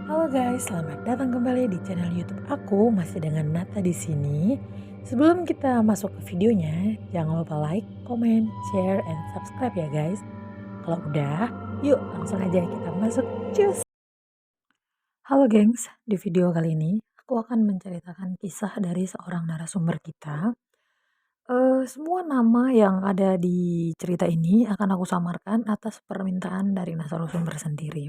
Halo guys, selamat datang kembali di channel YouTube aku. Masih dengan Nata di sini. Sebelum kita masuk ke videonya, jangan lupa like, comment, share, and subscribe ya guys. Kalau udah, yuk langsung aja kita masuk. Cus! Halo gengs, di video kali ini aku akan menceritakan kisah dari seorang narasumber kita. Semua nama yang ada di cerita ini akan aku samarkan atas permintaan dari narasumber sendiri.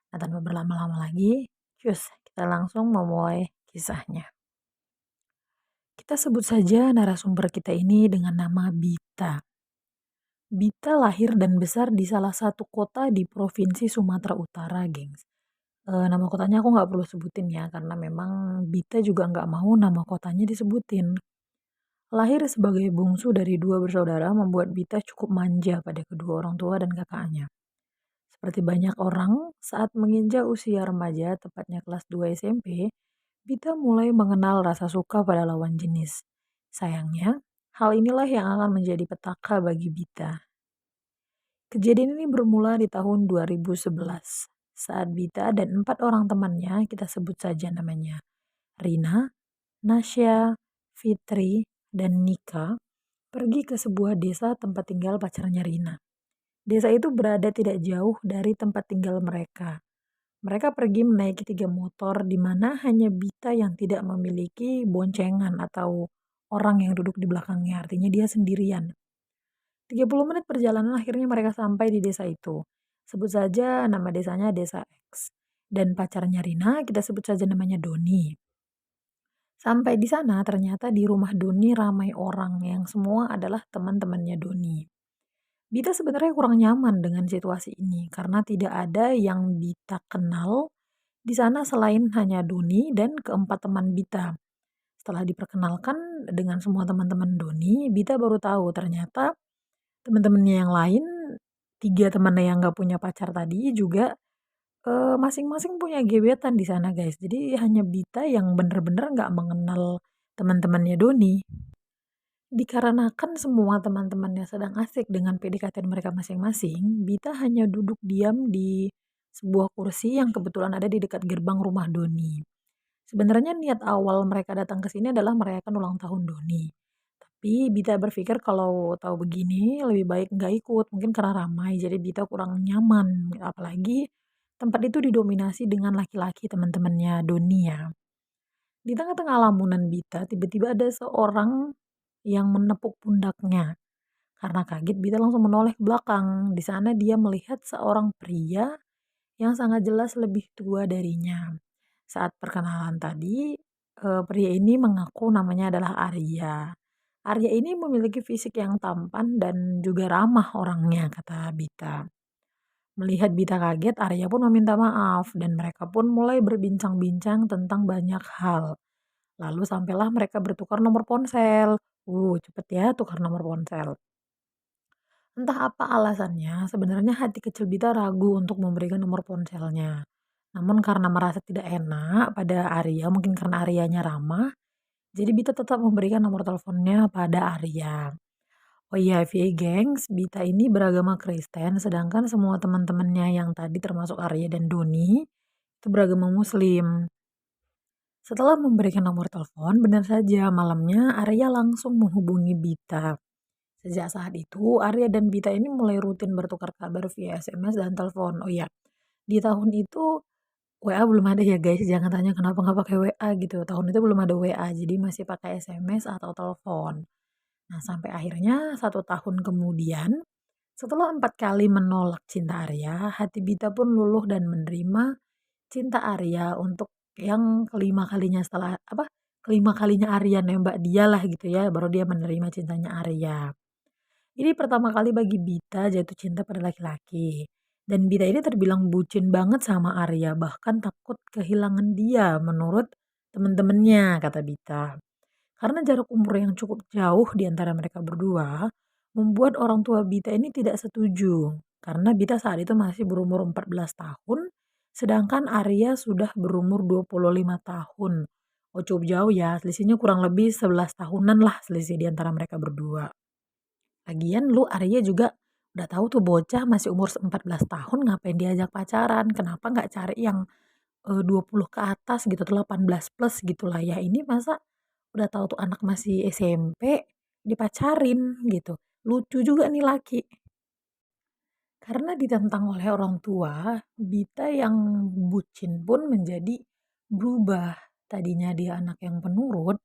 Nah, tanpa berlama-lama lagi, cus, kita langsung memulai kisahnya. Kita sebut saja narasumber kita ini dengan nama Bita. Bita lahir dan besar di salah satu kota di Provinsi Sumatera Utara, gengs. Nama kotanya aku nggak perlu sebutin ya, karena memang Bita juga nggak mau nama kotanya disebutin. Lahir sebagai bungsu dari dua bersaudara membuat Bita cukup manja pada kedua orang tua dan kakaknya. Seperti banyak orang, saat menginjak usia remaja, tepatnya kelas 2 SMP, Bita mulai mengenal rasa suka pada lawan jenis. Sayangnya, hal inilah yang akan menjadi petaka bagi Bita. Kejadian ini bermula di tahun 2011, saat Bita dan 4 orang temannya, kita sebut saja namanya Rina, Nasya, Fitri, dan Nika, pergi ke sebuah desa tempat tinggal pacarnya Rina. Desa itu berada tidak jauh dari tempat tinggal mereka. Mereka pergi menaiki 3 motor di mana hanya Bita yang tidak memiliki boncengan atau orang yang duduk di belakangnya, artinya dia sendirian. 30 menit perjalanan akhirnya mereka sampai di desa itu. Sebut saja nama desanya Desa X. Dan pacarnya Rina kita sebut saja namanya Doni. Sampai di sana ternyata di rumah Doni ramai orang yang semua adalah teman-temannya Doni. Bita sebenarnya kurang nyaman dengan situasi ini karena tidak ada yang Bita kenal di sana selain hanya Doni dan keempat teman Bita. Setelah diperkenalkan dengan semua teman-teman Doni, Bita baru tahu ternyata teman-temannya yang lain, 3 temannya yang nggak punya pacar tadi juga masing-masing punya gebetan di sana guys. Jadi hanya Bita yang bener-bener nggak mengenal teman-temannya Doni. Dikarenakan semua teman-temannya sedang asik dengan PDKT mereka masing-masing, Bita hanya duduk diam di sebuah kursi yang kebetulan ada di dekat gerbang rumah Doni. Sebenarnya niat awal mereka datang ke sini adalah merayakan ulang tahun Doni. Tapi Bita berpikir kalau tahu begini lebih baik nggak ikut, mungkin karena ramai jadi Bita kurang nyaman. Apalagi tempat itu didominasi dengan laki-laki teman-temannya Doni ya. Di tengah-tengah lamunan Bita tiba-tiba ada seorang yang menepuk pundaknya. Karena kaget Bita langsung menoleh ke belakang. Di sana dia melihat seorang pria yang sangat jelas lebih tua darinya. Saat perkenalan tadi, pria ini mengaku namanya adalah Arya. Arya ini memiliki fisik yang tampan dan juga ramah orangnya, kata Bita. Melihat Bita kaget, Arya pun meminta maaf dan mereka pun mulai berbincang-bincang tentang banyak hal. Lalu sampailah mereka bertukar nomor ponsel. Cepet ya tukar nomor ponsel. Entah apa alasannya, sebenarnya hati kecil Bita ragu untuk memberikan nomor ponselnya. Namun karena merasa tidak enak pada Arya, mungkin karena Aryanya ramah, jadi Bita tetap memberikan nomor teleponnya pada Arya. Oh iya, VA gengs, Bita ini beragama Kristen, sedangkan semua teman-temannya yang tadi termasuk Arya dan Doni, itu beragama Muslim. Setelah memberikan nomor telepon, benar saja malamnya Arya langsung menghubungi Bita. Sejak saat itu, Arya dan Bita ini mulai rutin bertukar kabar via SMS dan telepon. Oh iya, di tahun itu WA belum ada ya guys, jangan tanya kenapa nggak pakai WA gitu. Tahun itu belum ada WA, jadi masih pakai SMS atau telepon. Nah, sampai akhirnya 1 tahun kemudian, setelah 4 kali menolak cinta Arya, hati Bita pun luluh dan menerima cinta Arya untuk yang kelima kalinya setelah kelima kalinya Arya nembak dia lah gitu ya, baru dia menerima cintanya Arya. Ini pertama kali bagi Bita jatuh cinta pada laki-laki. Dan Bita ini terbilang bucin banget sama Arya, bahkan takut kehilangan dia menurut temen-temennya, kata Bita. Karena jarak umur yang cukup jauh di antara mereka berdua, membuat orang tua Bita ini tidak setuju. Karena Bita saat itu masih berumur 14 tahun, sedangkan Arya sudah berumur 25 tahun. Oh cukup jauh ya, selisihnya kurang lebih 11 tahunan lah selisih di antara mereka berdua. Lagian lu Arya juga udah tahu tuh bocah masih umur 14 tahun ngapain diajak pacaran, kenapa nggak cari yang 20 ke atas gitu, atau 18 plus gitulah ya. Ini masa udah tahu tuh anak masih SMP dipacarin gitu. Lucu juga nih laki. Karena ditentang oleh orang tua, Bita yang bucin pun menjadi berubah. Tadinya dia anak yang penurut,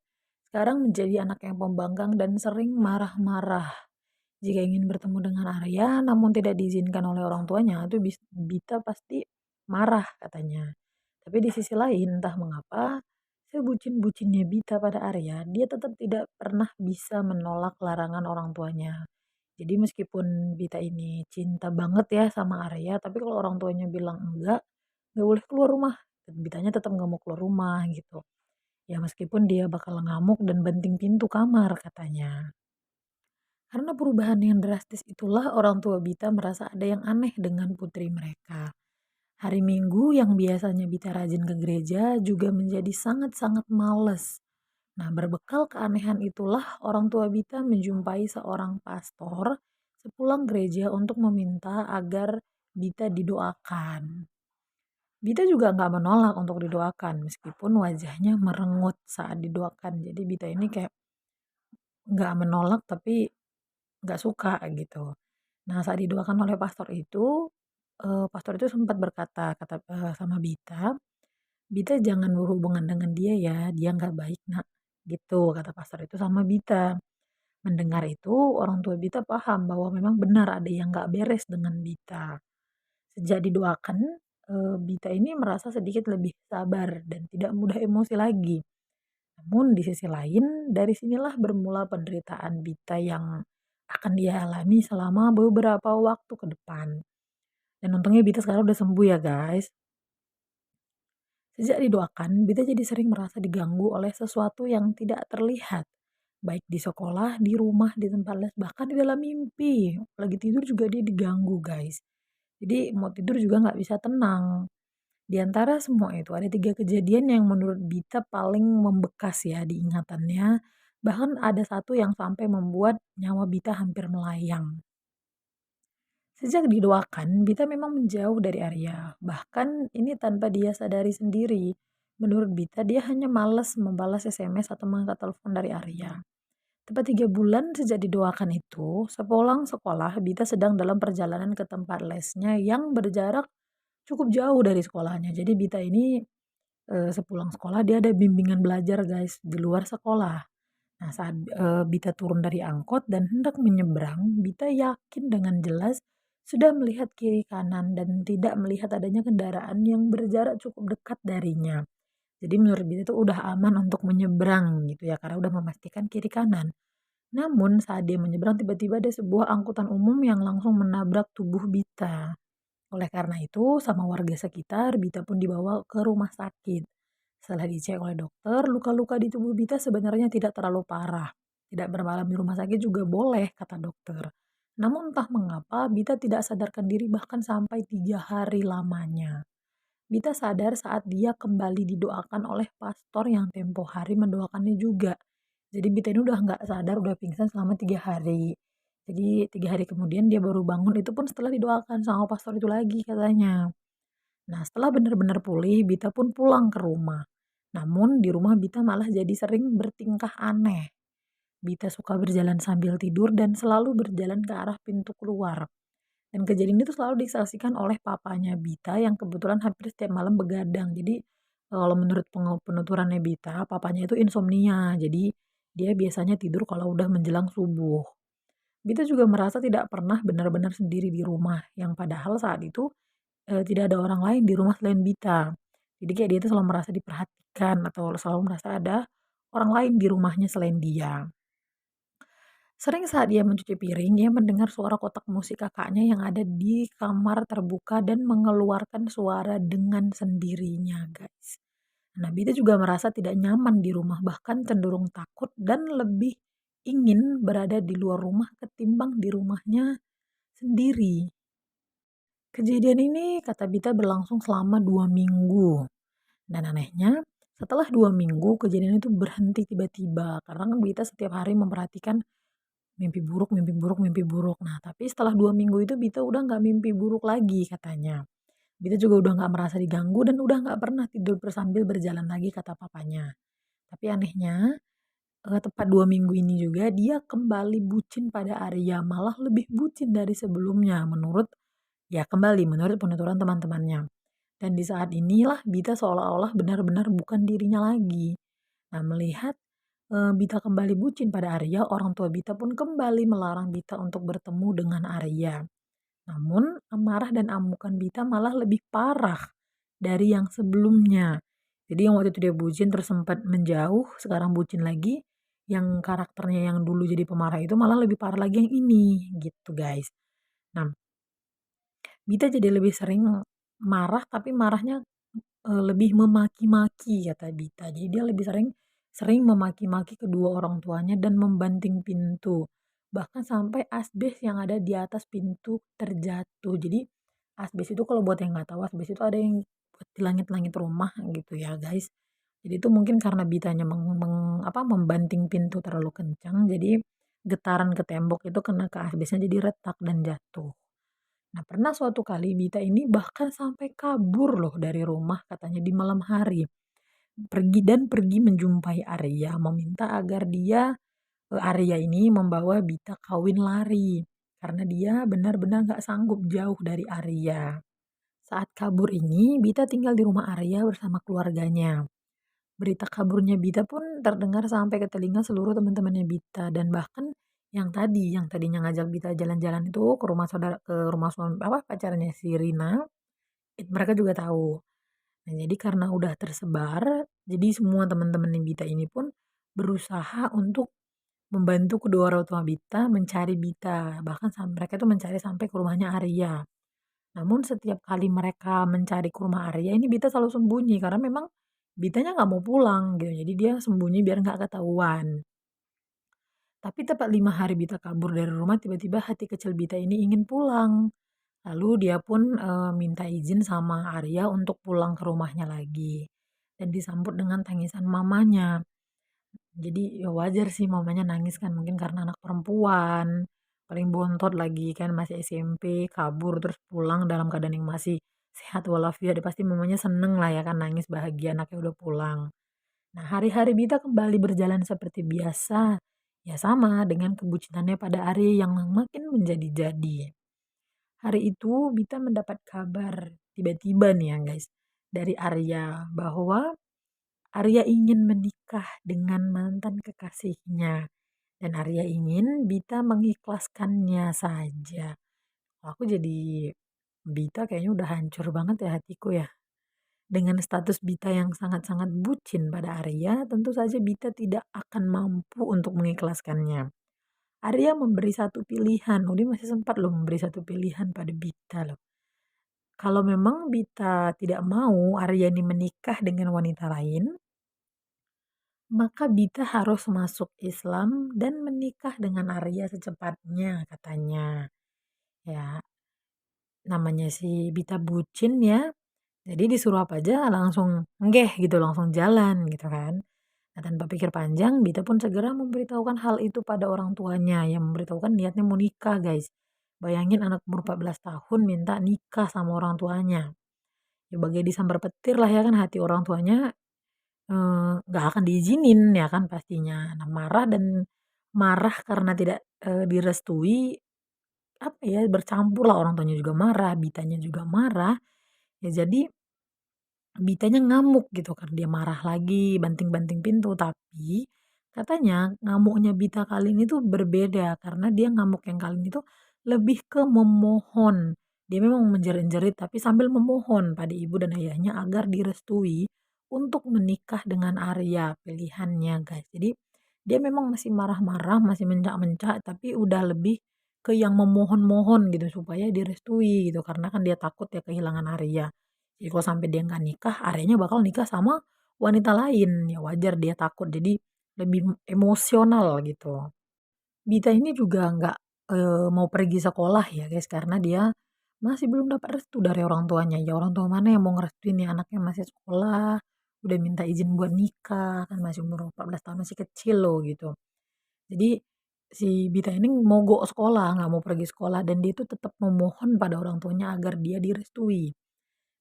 sekarang menjadi anak yang pembangkang dan sering marah-marah. Jika ingin bertemu dengan Arya namun tidak diizinkan oleh orang tuanya, itu Bita pasti marah katanya. Tapi di sisi lain, entah mengapa, sebucin-bucinnya Bita pada Arya, dia tetap tidak pernah bisa menolak larangan orang tuanya. Jadi meskipun Bita ini cinta banget ya sama Arya, tapi kalau orang tuanya bilang nggak boleh keluar rumah. Bitanya tetap nggak mau keluar rumah gitu. Ya meskipun dia bakal ngamuk dan banting pintu kamar katanya. Karena perubahan yang drastis itulah orang tua Bita merasa ada yang aneh dengan putri mereka. Hari Minggu yang biasanya Bita rajin ke gereja juga menjadi sangat-sangat males. Nah, berbekal keanehan itulah orang tua Bita menjumpai seorang pastor sepulang gereja untuk meminta agar Bita didoakan. Bita juga nggak menolak untuk didoakan meskipun wajahnya merengut saat didoakan. Jadi Bita ini kayak nggak menolak tapi nggak suka gitu. Nah, saat didoakan oleh pastor itu sempat berkata sama Bita, "Bita jangan berhubungan dengan dia ya, dia nggak baik nak." Gitu kata pastor itu sama Bita. Mendengar itu, orang tua Bita paham bahwa memang benar ada yang nggak beres dengan Bita. Sejak didoakan, Bita ini merasa sedikit lebih sabar dan tidak mudah emosi lagi. Namun di sisi lain, dari sinilah bermula penderitaan Bita yang akan dia alami selama beberapa waktu ke depan. Dan untungnya Bita sekarang udah sembuh ya guys. Sejak didoakan, Bita jadi sering merasa diganggu oleh sesuatu yang tidak terlihat. Baik di sekolah, di rumah, di tempat les, bahkan di dalam mimpi. Lagi tidur juga dia diganggu guys. Jadi mau tidur juga nggak bisa tenang. Di antara semua itu ada 3 kejadian yang menurut Bita paling membekas ya di ingatannya. Bahkan ada satu yang sampai membuat nyawa Bita hampir melayang. Sejak didoakan, Bita memang menjauh dari Arya. Bahkan ini tanpa dia sadari sendiri. Menurut Bita, dia hanya malas membalas SMS atau mengangkat telepon dari Arya. Tepat 3 bulan sejak didoakan itu, sepulang sekolah, Bita sedang dalam perjalanan ke tempat lesnya yang berjarak cukup jauh dari sekolahnya. Jadi Bita ini sepulang sekolah dia ada bimbingan belajar guys di luar sekolah. Nah saat, Bita turun dari angkot dan hendak menyeberang, Bita yakin dengan jelas sudah melihat kiri kanan dan tidak melihat adanya kendaraan yang berjarak cukup dekat darinya. Jadi menurut Bita itu udah aman untuk menyeberang gitu ya, karena udah memastikan kiri kanan. Namun saat dia menyeberang tiba-tiba ada sebuah angkutan umum yang langsung menabrak tubuh Bita. Oleh karena itu, sama warga sekitar, Bita pun dibawa ke rumah sakit. Setelah dicek oleh dokter, luka-luka di tubuh Bita sebenarnya tidak terlalu parah. Tidak bermalam di rumah sakit juga boleh, kata dokter. Namun entah mengapa, Bita tidak sadarkan diri bahkan sampai 3 hari lamanya. Bita sadar saat dia kembali didoakan oleh pastor yang tempo hari mendoakannya juga. Jadi Bita ini udah nggak sadar, udah pingsan selama 3 hari. Jadi 3 hari kemudian dia baru bangun, itu pun setelah didoakan sama pastor itu lagi katanya. Nah setelah benar-benar pulih, Bita pun pulang ke rumah. Namun di rumah Bita malah jadi sering bertingkah aneh. Bita suka berjalan sambil tidur dan selalu berjalan ke arah pintu keluar. Dan kejadian itu selalu disaksikan oleh papanya Bita yang kebetulan hampir setiap malam begadang. Jadi kalau menurut penuturannya Bita, papanya itu insomnia. Jadi dia biasanya tidur kalau udah menjelang subuh. Bita juga merasa tidak pernah benar-benar sendiri di rumah, yang padahal saat itu tidak ada orang lain di rumah selain Bita. Jadi kayak dia itu selalu merasa diperhatikan atau selalu merasa ada orang lain di rumahnya selain dia. Sering saat dia mencuci piring, ia mendengar suara kotak musik kakaknya yang ada di kamar terbuka dan mengeluarkan suara dengan sendirinya, guys. Nah, Bita juga merasa tidak nyaman di rumah, bahkan cenderung takut dan lebih ingin berada di luar rumah ketimbang di rumahnya sendiri. Kejadian ini, kata Bita, berlangsung selama 2 minggu. Dan anehnya, setelah 2 minggu, kejadian itu berhenti tiba-tiba. Karena kan Bita setiap hari memperhatikan mimpi buruk mimpi buruk mimpi buruk. Nah, tapi setelah 2 minggu itu Bita udah nggak mimpi buruk lagi katanya. Bita juga udah nggak merasa diganggu dan udah nggak pernah tidur sambil berjalan lagi kata papanya. Tapi anehnya, tepat 2 minggu ini juga dia kembali bucin pada Arya, malah lebih bucin dari sebelumnya menurut penuturan teman-temannya. Dan di saat inilah Bita seolah-olah benar-benar bukan dirinya lagi. Nah, melihat, Bita kembali bucin pada Arya, orang tua Bita pun kembali melarang Bita untuk bertemu dengan Arya. Namun, amarah dan amukan Bita malah lebih parah dari yang sebelumnya. Jadi yang waktu itu dia bucin terus sempat menjauh, sekarang bucin lagi, yang karakternya yang dulu jadi pemarah itu malah lebih parah lagi yang ini, gitu guys. Nah, Bita jadi lebih sering marah, tapi marahnya, lebih memaki-maki kata Bita. Jadi dia lebih sering sering memaki-maki kedua orang tuanya dan membanting pintu. Bahkan sampai asbes yang ada di atas pintu terjatuh. Jadi asbes itu kalau buat yang nggak tahu, asbes itu ada yang buat di langit-langit rumah gitu ya guys. Jadi itu mungkin karena Bitanya membanting pintu terlalu kencang, jadi getaran ke tembok itu kena ke asbesnya jadi retak dan jatuh. Nah, pernah suatu kali Bita ini bahkan sampai kabur loh dari rumah katanya di malam hari. Pergi menjumpai Arya, meminta agar Arya ini membawa Bita kawin lari. Karena dia benar-benar gak sanggup jauh dari Arya. Saat kabur ini, Bita tinggal di rumah Arya bersama keluarganya. Berita kaburnya Bita pun terdengar sampai ke telinga seluruh teman-temannya Bita dan bahkan yang tadinya ngajak Bita jalan-jalan itu ke rumah suami pacarnya si Rina, mereka juga tahu. Nah, jadi karena udah tersebar, jadi semua teman-teman Bita ini pun berusaha untuk membantu kedua orang tua Bita mencari Bita, bahkan mereka tuh mencari sampai ke rumahnya Arya. Namun setiap kali mereka mencari ke rumah Arya ini Bita selalu sembunyi karena memang Bitanya nggak mau pulang gitu, jadi dia sembunyi biar nggak ketahuan. Tapi tepat 5 hari Bita kabur dari rumah, tiba-tiba hati kecil Bita ini ingin pulang. Lalu dia pun, minta izin sama Arya untuk pulang ke rumahnya lagi, dan disambut dengan tangisan mamanya. Jadi ya wajar sih mamanya nangis kan, mungkin karena anak perempuan, paling bontot lagi kan masih SMP, kabur terus pulang dalam keadaan yang masih sehat walafiat, ya pasti mamanya seneng lah ya kan, nangis bahagia anaknya udah pulang. Nah, hari-hari Bita kembali berjalan seperti biasa, ya sama dengan kebucinannya pada Arya yang makin menjadi-jadi. Hari itu Bita mendapat kabar tiba-tiba nih ya guys, dari Arya bahwa Arya ingin menikah dengan mantan kekasihnya dan Arya ingin Bita mengikhlaskannya saja. Aku jadi Bita kayaknya udah hancur banget ya hatiku ya. Dengan status Bita yang sangat-sangat bucin pada Arya, tentu saja Bita tidak akan mampu untuk mengikhlaskannya. Arya memberi satu pilihan, dia masih sempat loh memberi satu pilihan pada Bita loh. Kalau memang Bita tidak mau Arya ini menikah dengan wanita lain, maka Bita harus masuk Islam dan menikah dengan Arya secepatnya katanya. Ya, namanya si Bita bucin ya. Jadi disuruh apa aja langsung nggeh gitu, langsung jalan gitu kan. Nah, tanpa pikir panjang, Bita pun segera memberitahukan hal itu pada orang tuanya yang memberitahukan niatnya mau nikah guys. Bayangin anak umur 14 tahun minta nikah sama orang tuanya. Ya bagai disambar petir lah ya kan hati orang tuanya, nggak akan diizinin ya kan pastinya. Nah, marah karena tidak, direstui, apa ya, bercampur lah orang tuanya juga marah, Bitanya juga marah. Ya jadi Bitanya ngamuk gitu kan, dia marah lagi, banting-banting pintu. Tapi katanya ngamuknya Bita kali ini tuh berbeda karena dia ngamuk yang kali ini tuh lebih ke memohon. Dia memang menjerit-jerit tapi sambil memohon pada ibu dan ayahnya agar direstui untuk menikah dengan Arya pilihannya guys. Jadi dia memang masih marah-marah, masih mencak-mencak tapi udah lebih ke yang memohon-mohon gitu supaya direstui gitu karena kan dia takut ya kehilangan Arya. Jadi kalau sampai dia nggak nikah, Aryanya bakal nikah sama wanita lain, ya wajar dia takut, jadi lebih emosional gitu. Bita ini juga nggak, mau pergi sekolah ya guys, karena dia masih belum dapat restu dari orang tuanya. Ya orang tua mana yang mau ngerestuin ya anaknya masih sekolah, udah minta izin buat nikah, kan masih umur 14 tahun, masih kecil loh gitu. Jadi si Bita ini mogok sekolah, nggak mau pergi sekolah dan dia itu tetap memohon pada orang tuanya agar dia direstui.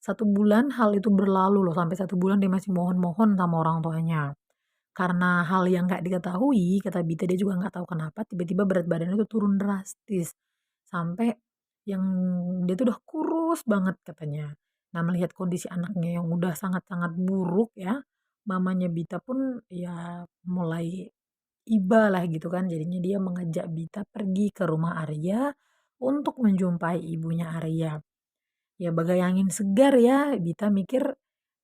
Satu bulan hal itu berlalu loh, sampai 1 bulan dia masih mohon-mohon sama orang tuanya. Karena hal yang nggak diketahui, kata Bita dia juga nggak tahu kenapa tiba-tiba berat badannya tuh turun drastis. Sampai yang dia tuh udah kurus banget katanya. Nah, melihat kondisi anaknya yang udah sangat-sangat buruk ya, mamanya Bita pun ya mulai iba lah gitu kan. Jadinya dia mengajak Bita pergi ke rumah Arya untuk menjumpai ibunya Arya. Ya bagai angin segar ya, Bita mikir,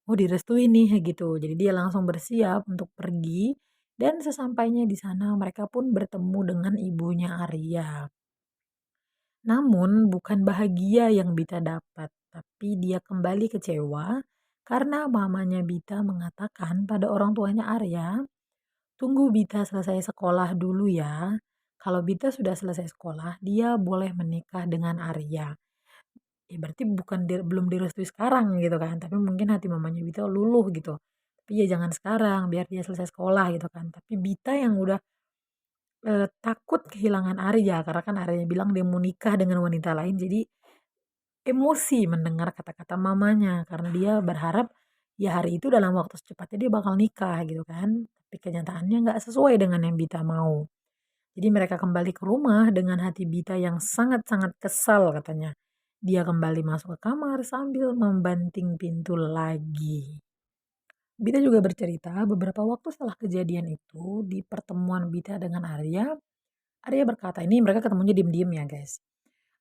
oh direstui nih gitu. Jadi dia langsung bersiap untuk pergi dan sesampainya di sana mereka pun bertemu dengan ibunya Arya. Namun bukan bahagia yang Bita dapat, tapi dia kembali kecewa karena mamanya Bita mengatakan pada orang tuanya Arya, tunggu Bita selesai sekolah dulu ya. Kalau Bita sudah selesai sekolah, dia boleh menikah dengan Arya. Ya berarti bukan belum direstui sekarang gitu kan, tapi mungkin hati mamanya Bita luluh gitu. Tapi ya jangan sekarang, biar dia selesai sekolah gitu kan. Tapi Bita yang udah takut kehilangan Arya, karena kan Arya bilang dia mau nikah dengan wanita lain, jadi emosi mendengar kata-kata mamanya, karena dia berharap ya hari itu dalam waktu secepatnya dia bakal nikah gitu kan. Tapi kenyataannya nggak sesuai dengan yang Bita mau. Jadi mereka kembali ke rumah dengan hati Bita yang sangat-sangat kesal katanya. Dia kembali masuk ke kamar sambil membanting pintu lagi. Bita juga bercerita beberapa waktu setelah kejadian itu di pertemuan Bita dengan Arya. Arya berkata, ini mereka ketemunya diem-diem ya guys.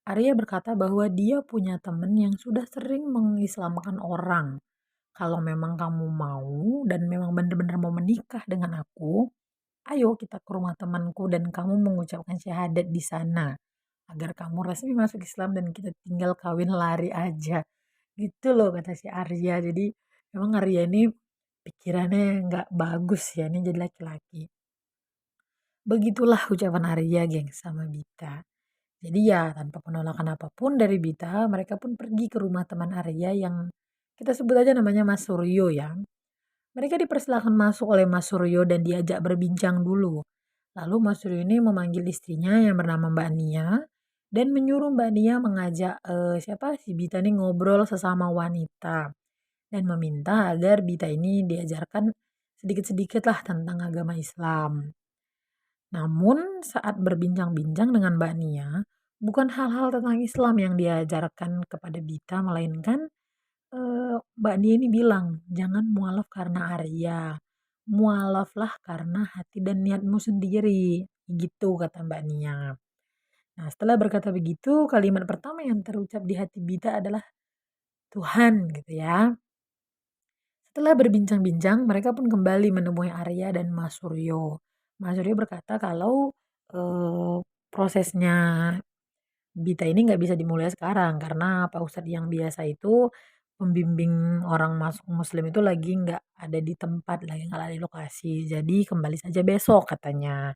Arya berkata bahwa dia punya temen yang sudah sering mengislamkan orang. Kalau memang kamu mau dan memang benar-benar mau menikah dengan aku, ayo kita ke rumah temanku dan kamu mengucapkan syahadat di sana. Agar kamu resmi masuk Islam dan kita tinggal kawin lari aja. Gitu loh kata si Arya. Jadi memang Arya ini pikirannya nggak bagus ya, ini jadi laki-laki. Begitulah ucapan Arya geng sama Bita. Jadi ya tanpa penolakan apapun dari Bita, mereka pun pergi ke rumah teman Arya yang kita sebut aja namanya Mas Suryo ya. Mereka dipersilakan masuk oleh Mas Suryo dan diajak berbincang dulu. Lalu Mas Suryo ini memanggil istrinya yang bernama Mbak Nia dan menyuruh Mbak Nia mengajak siapa si Bita ini ngobrol sesama wanita dan meminta agar Bita ini diajarkan sedikit-sedikit lah tentang agama Islam. Namun saat berbincang-bincang dengan Mbak Nia, bukan hal-hal tentang Islam yang diajarkan kepada Bita, melainkan Mbak Nia ini bilang, "Jangan mualaf karena Arya, mualaflah karena hati dan niatmu sendiri." Gitu kata Mbak Nia. Nah, setelah berkata begitu, kalimat pertama yang terucap di hati Bita adalah Tuhan gitu ya. Setelah berbincang-bincang, mereka pun kembali menemui Arya dan Mas Suryo. Mas Suryo berkata kalau prosesnya Bita ini nggak bisa dimulai sekarang karena Pak Ustadz yang biasa itu pembimbing orang masuk muslim itu lagi nggak ada di tempat, lagi nggak ada di lokasi. Jadi kembali saja besok katanya.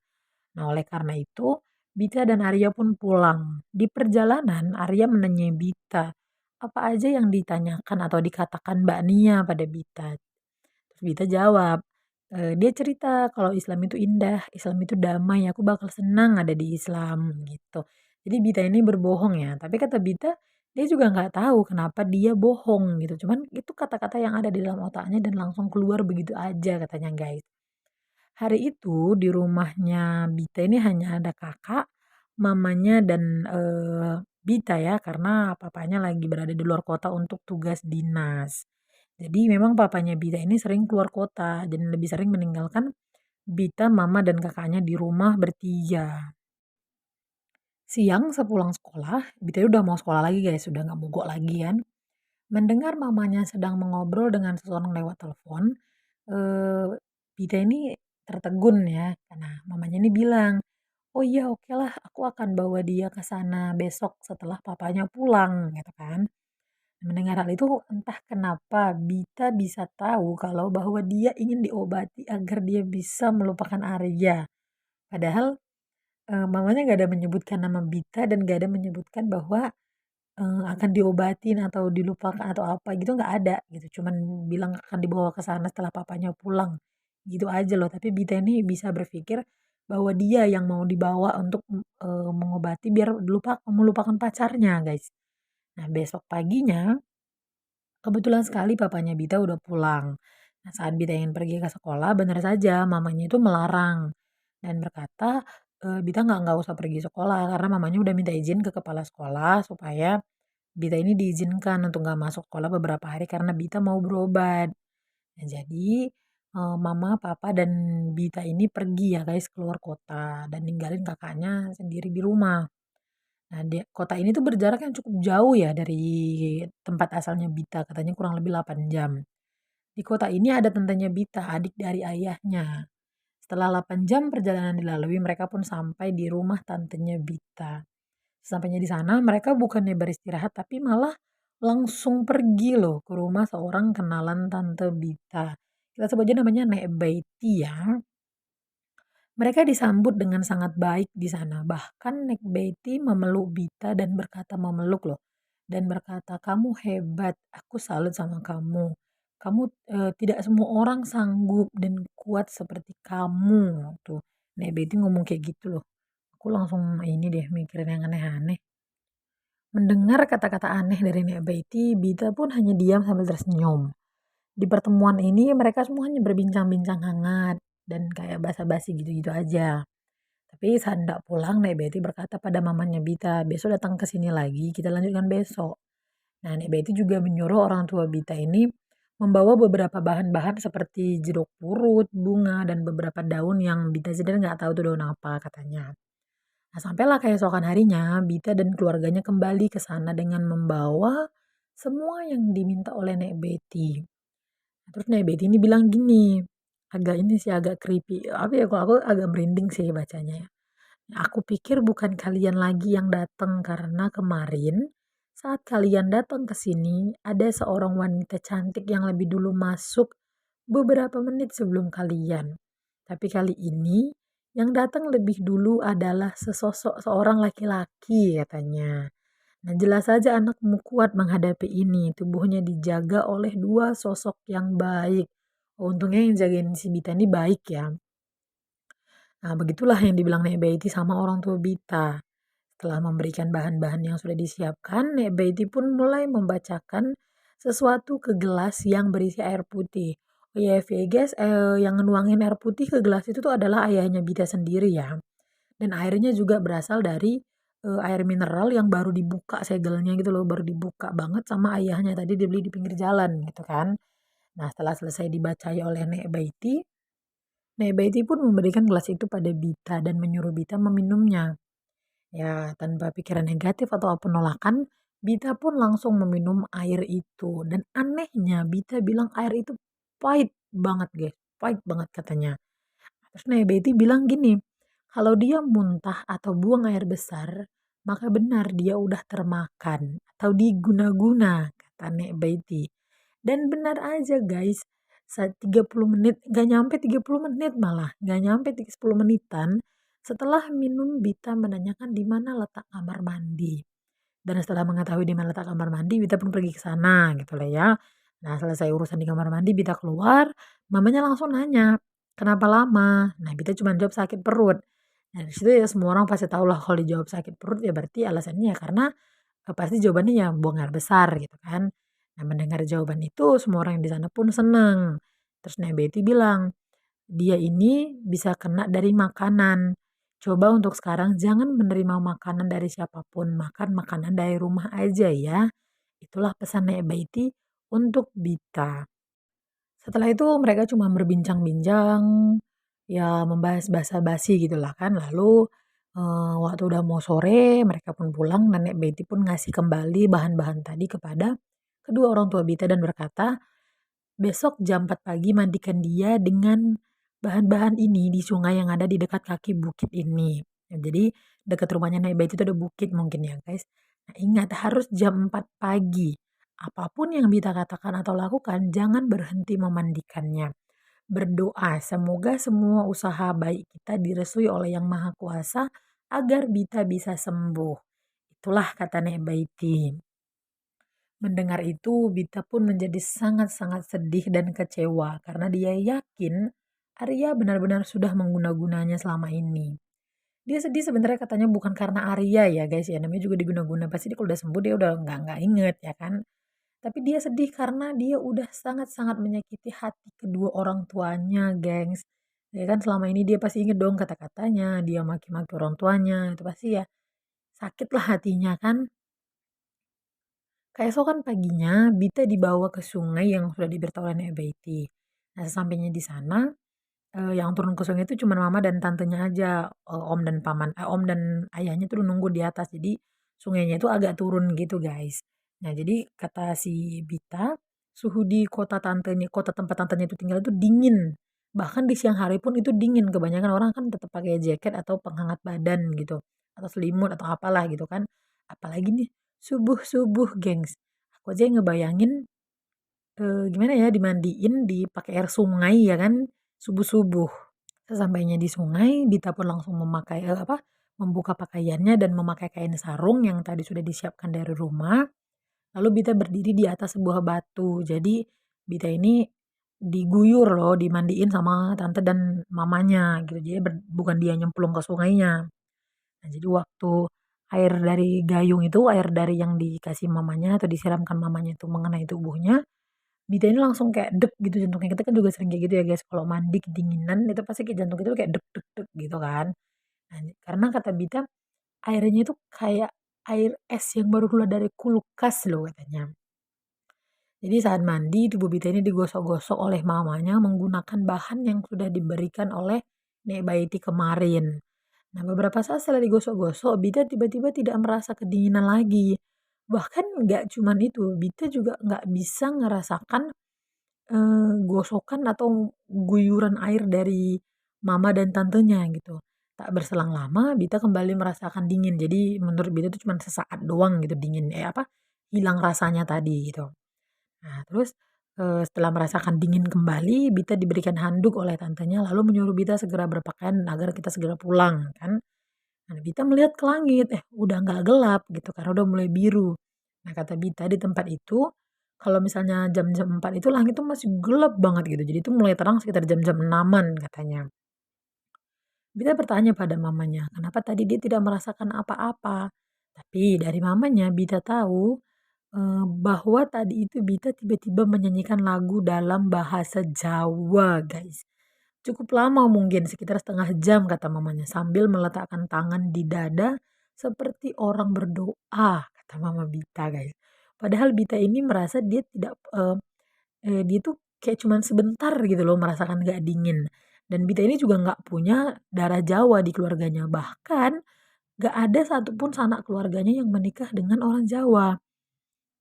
Nah oleh karena itu Bita dan Arya pun pulang. Di perjalanan Arya menanyai Bita, apa aja yang ditanyakan atau dikatakan Mbak Nia pada Bita. Terus Bita jawab, dia cerita kalau Islam itu indah, Islam itu damai, aku bakal senang ada di Islam gitu. Jadi Bita ini berbohong ya, tapi kata Bita, dia juga nggak tahu kenapa dia bohong gitu. Cuman itu kata-kata yang ada di dalam otaknya dan langsung keluar begitu aja katanya guys. Hari itu di rumahnya Bita ini hanya ada kakak, mamanya dan Bita ya karena papanya lagi berada di luar kota untuk tugas dinas. Jadi memang papanya Bita ini sering keluar kota dan lebih sering meninggalkan Bita, mama dan kakaknya di rumah bertiga. Siang sepulang sekolah, Bita udah mau sekolah lagi guys, sudah nggak mogok lagi kan. Mendengar mamanya sedang mengobrol dengan seseorang lewat telepon, eee, Bita ini tertegun ya, karena mamanya ini bilang, "Oh iya oke lah aku akan bawa dia ke sana besok setelah papanya pulang," gitu kan. Mendengar hal itu entah kenapa Bita bisa tahu kalau bahwa dia ingin diobati agar dia bisa melupakan Arya. Padahal, mamanya nggak ada menyebutkan nama Bita dan nggak ada menyebutkan bahwa akan diobatin atau dilupakan atau apa gitu nggak ada gitu, cuman bilang akan dibawa ke sana setelah papanya pulang, gitu aja loh. Tapi Bita ini bisa berpikir bahwa dia yang mau dibawa untuk, mengobati biar melupakan pacarnya, guys. Nah, besok paginya Kebetulan sekali papanya Bita udah pulang. Nah, saat Bita ingin pergi ke sekolah, benar saja mamanya itu melarang dan berkata, Bita nggak usah pergi sekolah karena mamanya udah minta izin ke kepala sekolah supaya Bita ini diizinkan untuk nggak masuk sekolah beberapa hari karena Bita mau berobat. Nah, jadi, mama, papa, dan Bita ini pergi ya guys keluar kota dan ninggalin kakaknya sendiri di rumah. Nah, kota ini tuh berjarak yang cukup jauh ya dari tempat asalnya Bita, katanya kurang lebih 8 jam. Di kota ini ada tantenya Bita, adik dari ayahnya. Setelah 8 jam perjalanan dilalui, mereka pun sampai di rumah tantenya Bita. Sampainya di sana, mereka bukannya beristirahat, tapi malah langsung pergi loh ke rumah seorang kenalan tante Bita. Kita sebut aja namanya Nek Baiti ya. Mereka disambut dengan sangat baik di sana. Bahkan Nek Betty memeluk Bita dan berkata memeluk loh. Dan berkata, kamu hebat, aku salut sama kamu. Kamu tidak semua orang sanggup dan kuat seperti kamu. Tuh, Nek Betty ngomong kayak gitu loh. Aku langsung ini deh mikirin yang aneh-aneh. Mendengar kata-kata aneh dari Nek Betty, Bita pun hanya diam sambil tersenyum. Di pertemuan ini mereka semua hanya berbincang-bincang hangat dan kayak basa-basi gitu-gitu aja. Tapi saat hendak pulang, Nek Betty berkata pada mamanya Bita, besok datang ke sini lagi, kita lanjutkan besok. Nah, Nek Betty juga menyuruh orang tua Bita ini membawa beberapa bahan-bahan seperti jeruk purut, bunga, dan beberapa daun yang Bita sendiri nggak tahu itu daun apa katanya. Nah, sampailah keesokan harinya, Bita dan keluarganya kembali ke sana dengan membawa semua yang diminta oleh Nek Betty. Nah, terus Nek Betty ini bilang gini, agak ini sih agak creepy. Apa ya, kalau aku agak merinding sih bacanya ya. Aku pikir bukan kalian lagi yang datang karena kemarin saat kalian datang ke sini ada seorang wanita cantik yang lebih dulu masuk beberapa menit sebelum kalian. Tapi kali ini yang datang lebih dulu adalah seorang laki-laki katanya. Nah, jelas saja anakmu kuat menghadapi ini. Tubuhnya dijaga oleh dua sosok yang baik. Oh, untungnya yang jagain si Bita ini baik ya. Nah, begitulah yang dibilang Nek Baiti sama orang tua Bita. Setelah memberikan bahan-bahan yang sudah disiapkan, Nek Baiti pun mulai membacakan sesuatu ke gelas yang berisi air putih. Oh ya, guys, yang nuangin air putih ke gelas itu tuh adalah ayahnya Bita sendiri ya. Dan airnya juga berasal dari air mineral yang baru dibuka segelnya gitu loh, baru dibuka banget sama ayahnya tadi dibeli di pinggir jalan gitu kan. Nah, setelah selesai dibacai oleh Nek Baiti, Nek Baiti pun memberikan gelas itu pada Bita dan menyuruh Bita meminumnya. Ya, tanpa pikiran negatif atau penolakan, Bita pun langsung meminum air itu. Dan anehnya, Bita bilang air itu pahit banget, guys. Pahit banget katanya. Terus Nek Betty bilang gini, kalau dia muntah atau buang air besar, maka benar dia udah termakan atau diguna-guna, kata Nek Betty. Dan benar aja guys, saat 30 menit, gak nyampe 30 menit malah, gak nyampe 10 menitan, setelah minum Bita menanyakan di mana letak kamar mandi. Dan setelah mengetahui di mana letak kamar mandi, Bita pun pergi ke sana gitu lah ya. Nah, selesai urusan di kamar mandi, Bita keluar, mamanya langsung nanya, kenapa lama? Nah, Bita cuma jawab sakit perut. Nah, di situ ya semua orang pasti tahu lah kalau dijawab sakit perut ya berarti alasannya ya karena pasti jawabannya ya buang air besar gitu kan. Nah, mendengar jawaban itu semua orang yang di sana pun seneng. Terus Nek Betty bilang, dia ini bisa kena dari makanan. Coba untuk sekarang jangan menerima makanan dari siapapun, makan makanan dari rumah aja ya. Itulah pesan Nek Baiti untuk Bita. Setelah itu mereka cuma berbincang-bincang, ya membahas basa-basi gitulah kan. Lalu waktu udah mau sore mereka pun pulang, Nenek Betty pun ngasih kembali bahan-bahan tadi kepada kedua orang tua Bita dan berkata, besok jam 4 pagi mandikan dia dengan bahan-bahan ini di sungai yang ada di dekat kaki bukit ini. Ya, jadi dekat rumahnya Nenek Betty itu ada bukit mungkin ya guys. Nah, ingat harus jam 4 pagi. Apapun yang Bita katakan atau lakukan, jangan berhenti memandikannya. Berdoa semoga semua usaha baik kita direstui oleh Yang Maha Kuasa agar Bita bisa sembuh. Itulah kata Nek Baiti. Mendengar itu, Bita pun menjadi sangat-sangat sedih dan kecewa karena dia yakin Arya benar-benar sudah mengguna-gunanya selama ini. Dia sedih sebenarnya katanya bukan karena Arya ya guys ya, namanya juga diguna-guna. Pasti dia kalau udah sembuh dia udah nggak inget ya kan. Tapi dia sedih karena dia udah sangat-sangat menyakiti hati kedua orang tuanya, gengs. Ya kan selama ini dia pasti inget dong kata-katanya, dia maki-maki orang tuanya, itu pasti ya sakit lah hatinya kan. Keesokan paginya, Bita dibawa ke sungai yang sudah diberitahu oleh Nek Betty. Nah, sesampainya di sana, yang turun ke sungai itu cuma mama dan tantenya aja, om dan ayahnya tuh nunggu di atas. Jadi sungainya itu agak turun gitu, guys. Nah, jadi kata si Bita, suhu di kota tempat tantenya itu tinggal itu dingin. Bahkan di siang hari pun itu dingin. Kebanyakan orang kan tetap pakai jaket atau penghangat badan gitu, atau selimut atau apalah gitu kan. Apalagi nih subuh-subuh, gengs. Aku aja ngebayangin gimana ya dimandiin pakai air sungai ya kan subuh-subuh. Sesampainya di sungai, Dita pun langsung membuka pakaiannya dan memakai kain sarung yang tadi sudah disiapkan dari rumah. Lalu Bita berdiri di atas sebuah batu. Jadi Bita ini diguyur loh, dimandiin sama tante dan mamanya gitu. Jadi bukan dia nyemplung ke sungainya. Nah, jadi waktu air dari gayung itu, air dari yang dikasih mamanya atau disiramkan mamanya itu mengenai tubuhnya, Bita ini langsung kayak deg gitu jantungnya. Kita kan juga sering kayak gitu ya guys, kalau mandi kedinginan itu pasti kayak jantung kita tuh kayak deg deg deg gitu kan. Nah, karena kata Bita, airnya itu kayak air es yang baru keluar dari kulkas loh katanya. Jadi saat mandi, tubuh Bita ini digosok-gosok oleh mamanya menggunakan bahan yang sudah diberikan oleh Nek Baiti kemarin. Nah, beberapa saat setelah digosok-gosok, Bita tiba-tiba tidak merasa kedinginan lagi. Bahkan nggak cuman itu, Bita juga nggak bisa ngerasakan gosokan atau guyuran air dari mama dan tantenya gitu. Tak berselang lama Bita kembali merasakan dingin. Jadi menurut Bita itu cuma sesaat doang gitu dingin, hilang rasanya tadi gitu. Nah terus, setelah merasakan dingin kembali, Bita diberikan handuk oleh tantenya lalu menyuruh Bita segera berpakaian agar kita segera pulang kan. Nah Bita melihat ke langit, udah nggak gelap gitu karena udah mulai biru. Nah kata Bita di tempat itu, kalau misalnya jam-jam 4 itu langit tuh masih gelap banget gitu, jadi itu mulai terang sekitar jam-jam 6-an katanya. Bita bertanya pada mamanya, kenapa tadi dia tidak merasakan apa-apa. Tapi dari mamanya Bita tahu, bahwa tadi itu Bita tiba-tiba menyanyikan lagu dalam bahasa Jawa, guys. Cukup lama mungkin sekitar setengah jam kata mamanya sambil meletakkan tangan di dada seperti orang berdoa kata mama Bita, guys. Padahal Bita ini merasa dia tidak, dia tuh kayak cuman sebentar gitu loh merasakan gak dingin. Dan Bita ini juga nggak punya darah Jawa di keluarganya, bahkan gak ada satupun sanak keluarganya yang menikah dengan orang Jawa.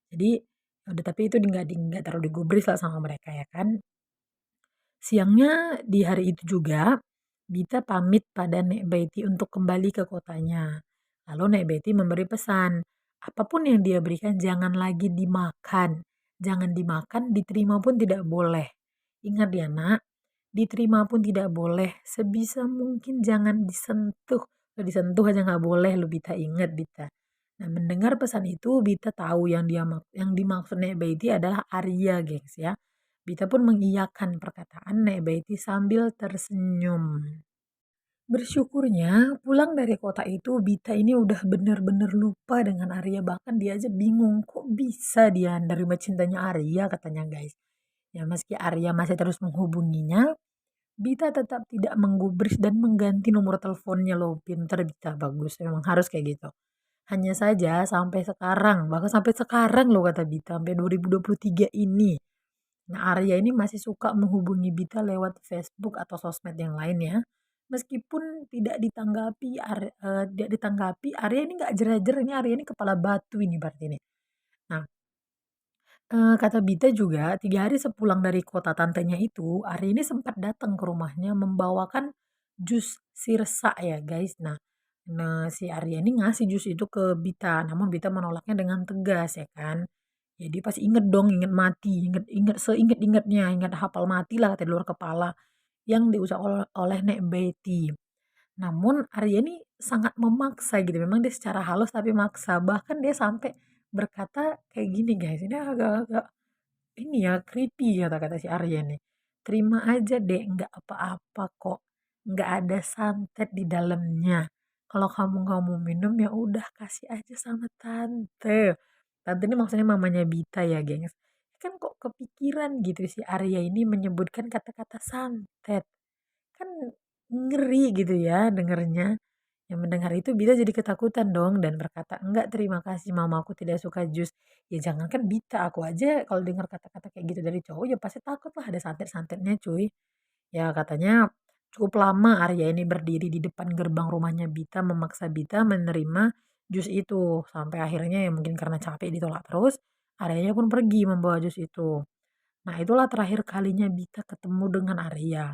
Jadi, ya udah tapi itu nggak terlalu digubris lah sama mereka ya kan. Siangnya di hari itu juga, Bita pamit pada Nek Baiti untuk kembali ke kotanya. Lalu Nek Baiti memberi pesan, apapun yang dia berikan jangan lagi dimakan. Jangan dimakan, diterima pun tidak boleh. Ingat ya nak, diterima pun tidak boleh. Sebisa mungkin jangan disentuh. Kalau disentuh aja nggak boleh, lu Bita ingat Bita. Nah, mendengar pesan itu, Bita tahu yang dimaksud Nek Baiti adalah Arya, gengs ya. Bita pun mengiyakan perkataan Nek Baiti sambil tersenyum. Bersyukurnya pulang dari kota itu Bita ini udah bener-bener lupa dengan Arya. Bahkan dia aja bingung kok bisa dia nerima cintanya Arya katanya guys. Ya meski Arya masih terus menghubunginya, Bita tetap tidak menggubris dan mengganti nomor teleponnya loh. Pinter Bita, bagus. Memang harus kayak gitu. Hanya saja sampai sekarang, bahkan sampai sekarang loh kata Bita, sampai 2023 ini. Nah, Arya ini masih suka menghubungi Bita lewat Facebook atau sosmed yang lain ya. Meskipun tidak ditanggapi, Arya ini nggak jerer ini Arya ini kepala batu ini berarti ini. Nah, kata Bita juga 3 hari sepulang dari kota tantenya itu, Arya ini sempat datang ke rumahnya membawakan jus sirsa ya guys. Nah, si Arya ini ngasih jus itu ke Bita, namun Bita menolaknya dengan tegas ya kan. Ya dia pasti inget dong, inget mati, inget inget seinget-ingetnya, inget hafal mati lah kata di luar kepala yang diucap oleh Nek Betty. Namun Arya ini sangat memaksa gitu, memang dia secara halus tapi maksa. Bahkan dia sampai berkata kayak gini guys, ini agak-agak ini ya creepy kata-kata si Arya nih. Terima aja deh, nggak apa-apa kok. Nggak ada santet di dalamnya. Kalau kamu nggak mau minum ya udah kasih aja sama tante. Tante ini maksudnya mamanya Bita ya, gengs. Kan kok kepikiran gitu si Arya ini menyebutkan kata-kata santet. Kan ngeri gitu ya dengernya. Yang mendengar itu Bita jadi ketakutan dong dan berkata, "Enggak, terima kasih mamaku tidak suka jus." Ya jangankan Bita, aku aja kalau dengar kata-kata kayak gitu dari cowok ya pasti takut lah ada santet-santetnya cuy. Ya katanya cukup lama Arya ini berdiri di depan gerbang rumahnya Bita memaksa Bita menerima jus itu. Sampai akhirnya ya mungkin karena capek ditolak terus, Aryanya pun pergi membawa jus itu. Nah itulah terakhir kalinya Bita ketemu dengan Arya.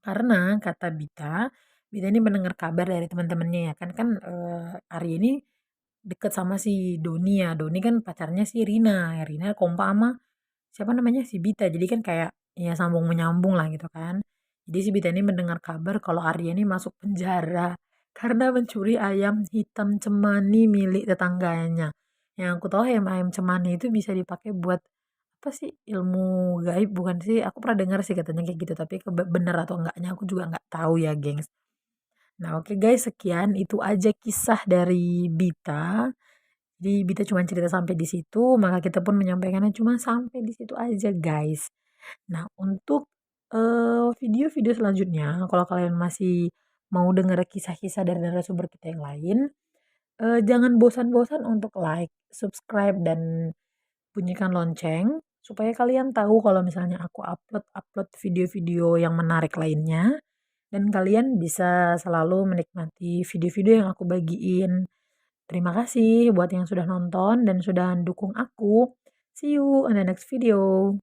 Karena kata Bita, Bita ini mendengar kabar dari teman-temannya ya kan kan Arya ini deket sama si Doni ya. Doni kan pacarnya si Rina. Rina kompa sama siapa namanya si Bita. Jadi kan kayak ya sambung menyambung lah gitu kan. Jadi si Bita ini mendengar kabar kalau Arya ini masuk penjara karena mencuri ayam hitam cemani milik tetangganya. Yang aku tahu ayam cemani itu bisa dipakai buat apa sih, ilmu gaib bukan sih? Aku pernah dengar sih katanya kayak gitu, tapi bener atau enggaknya aku juga nggak tahu ya, gengs. Nah, oke guys, sekian itu aja kisah dari Bita. Jadi Bita cuma cerita sampai di situ, maka kita pun menyampaikannya cuma sampai di situ aja, guys. Nah, untuk video-video selanjutnya, kalau kalian masih mau dengar kisah-kisah dari narasumber kita yang lain, jangan bosan-bosan untuk like, subscribe, dan bunyikan lonceng supaya kalian tahu kalau misalnya aku upload video-video yang menarik lainnya dan kalian bisa selalu menikmati video-video yang aku bagiin. Terima kasih buat yang sudah nonton dan sudah dukung aku. See you on the next video.